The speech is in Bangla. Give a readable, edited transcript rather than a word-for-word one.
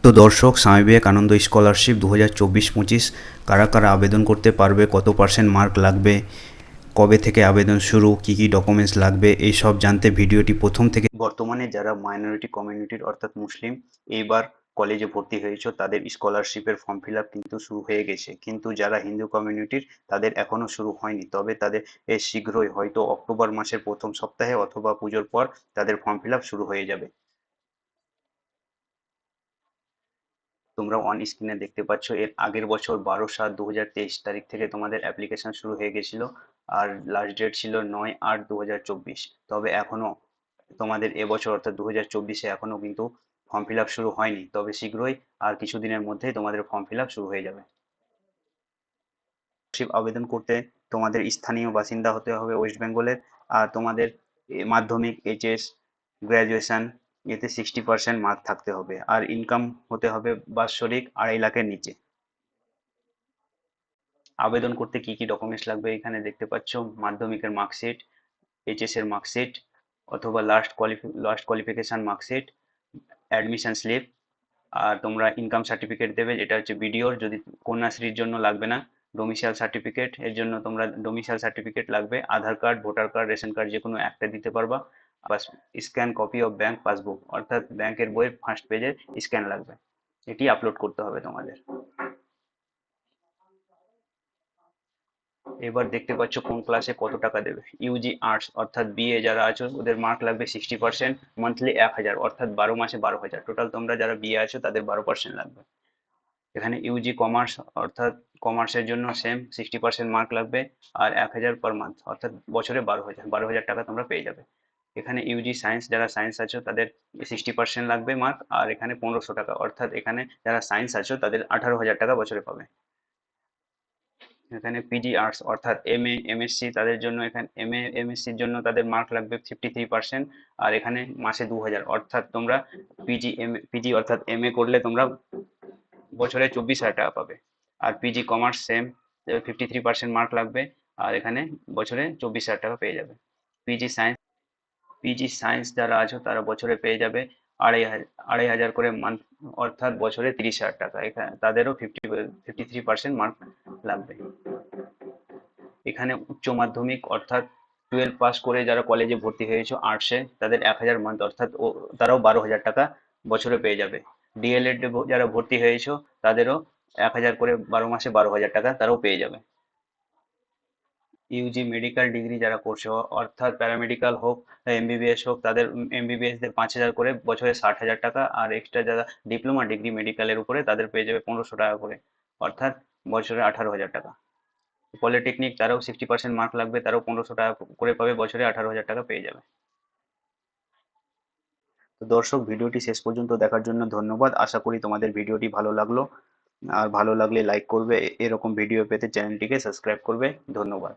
তো দর্শক, স্বামী বিবেকানন্দ স্কলারশিপ 2024-25 কারা কারা আবেদন করতে পারবে, কত % মার্ক লাগবে, কবে থেকে আবেদন শুরু, কী কী ডকুমেন্টস লাগবে, এই সব জানতে ভিডিওটি প্রথম থেকে। বর্তমানে যারা মাইনরিটি কমিউনিটির অর্থাৎ মুসলিম এইবার কলেজে ভর্তি হয়েছে তাদের স্কলারশিপের ফর্ম ফিল আপ কিন্তু শুরু হয়ে গেছে, কিন্তু যারা হিন্দু কমিউনিটির তাদের এখনও শুরু হয়নি। তবে তাদের শীঘ্রই হয়তো অক্টোবর মাসের প্রথম সপ্তাহে অথবা পুজোর পর তাদের ফর্ম ফিল আপ শুরু হয়ে যাবে। তোমরা অন স্ক্রিনে দেখতে পাচ্ছ এর আগের বছর 12/7/2023 তারিখ থেকে তোমাদের অ্যাপ্লিকেশন শুরু হয়ে গেছিল, আর লাস্ট ডেট ছিল 9/8/2024। তবে এখনো তোমাদের এবছর অর্থাৎ 2024-এ এখনো কিন্তু ফর্ম ফিল আপ শুরু হয়নি, তবে শীঘ্রই আর কিছুদিনের মধ্যেই তোমাদের ফর্ম ফিল আপ শুরু হয়ে যাবে। আবেদন করতে তোমাদের স্থানীয় বাসিন্দা হতে হবে ওয়েস্ট বেঙ্গলের, আর তোমাদের মাধ্যমিক, এইচএস, গ্র্যাজুয়েশন এতে 60% মার্ক থাকতে হবে, আর ইনকাম হতে হবে বাৎসরিক 2.5 লাখের নিচে। আবেদন করতে কি কি ডকুমেন্টস লাগবে এখানে দেখতে পাচ্ছ: মাধ্যমিকের মার্কশিট, এইচএস এর মার্কশিট অথবা last qualification marksheet, admission slip, আর তোমরা ইনকাম সার্টিফিকেট দেবে, যেটা হচ্ছে বিডিওর। যদি কন্যাশ্রীর জন্য লাগবে না, ডোমিসাইল সার্টিফিকেট এর জন্য তোমরা ডোমিসাইল সার্টিফিকেট লাগবে, Aadhaar card, voter card, ration card যে কোনো একটা দিতে পারবা। বাস, scan copy of bank passbook অর্থাৎ ব্যাংকের বইয়ের ফার্স্ট পেজের স্ক্যান লাগবে, এটি আপলোড করতে হবে তোমাদের। এবার দেখতে পাচ্ছ কোন ক্লাসে কত টাকা দেবে। ইউজি আর্টস অর্থাৎ বিএ যারা আছো ওদের মার্ক লাগবে 60%, মান্থলি 1000 অর্থাৎ 12 মাসে 12,000। টোটাল তোমরা যারা বিএ আছো তাদের 12% লাগবে। এখানে ইউজি কমার্স অর্থাৎ কমার্সের জন্য সেম 60% মার্ক লাগবে, আর 1000 পার মান্থ অর্থাৎ বছরে 12,000 টাকা তোমরা পেয়ে যাবে। এখানে ইউজি সায়েন্স যারা সায়েন্স আছো তাদের 60% লাগবে মার্ক, আর এখানে 1500 টাকা অর্থাৎ এখানে যারা সায়েন্স আছো তাদের 18,000 টাকা বছরে পাবে। এখানে পিজি আর্টস অর্থাৎ এমএ এমএসসি তাদের জন্য, এখানে এমএ এমএসসির জন্য তাদের মার্ক লাগবে 53%, আর এখানে মাসে 2000 অর্থাৎ তোমরা পিজি অর্থাৎ এমএ করলে তোমরা বছরে 24,000 টাকা পাবে। আর পিজি কমার্স সেম, 53% মার্ক লাগবে, আর এখানে বছরে 24,000 টাকা পেয়ে যাবে। পিজি সায়েন্স যারা আছো তারা বছরে পেয়ে যাবে 2,500 করে মান্থ অর্থাৎ বছরে 30,000 টাকা। এখানে তাদেরও 53% মার্ক লাগবে। এখানে উচ্চ মাধ্যমিক অর্থাৎ 12 পাস করে যারা কলেজে ভর্তি হয়েছে আর্টসে তাদের 1000 মান্থ অর্থাৎ তারাও 12,000 টাকা বছরে পেয়ে যাবে। ডিএলএড যারা ভর্তি হয়েছে তাদেরও 1000 করে 12 মাসে 12,000 টাকা তারাও পেয়ে যাবে। ইউজি মেডিকেল ডিগ্রি যারা করছে অর্থাৎ প্যারামেডিক্যাল হোক, এমবিবিএস হোক, তাদের এমবিবিএস দের 5,000 করে বছরে 60,000 টাকা, আর এক্সট্রা যারা ডিপ্লোমা ডিগ্রি মেডিকেলের উপরে তাদের পেয়ে যাবে 1500 টাকা করে অর্থাৎ বছরে 18,000 টাকা। পলিটেকনিক তারাও 60% মার্ক লাগবে, তারাও 1500 টাকা করে পাবে, বছরে 18,000 টাকা পেয়ে যাবে। তো দর্শক, ভিডিওটি শেষ পর্যন্ত দেখার জন্য ধন্যবাদ। আশা করি তোমাদের ভিডিওটি ভালো লাগলো, আর ভালো লাগলে লাইক করবে, এরকম ভিডিও পেতে চ্যানেলটিকে সাবস্ক্রাইব করবে। ধন্যবাদ।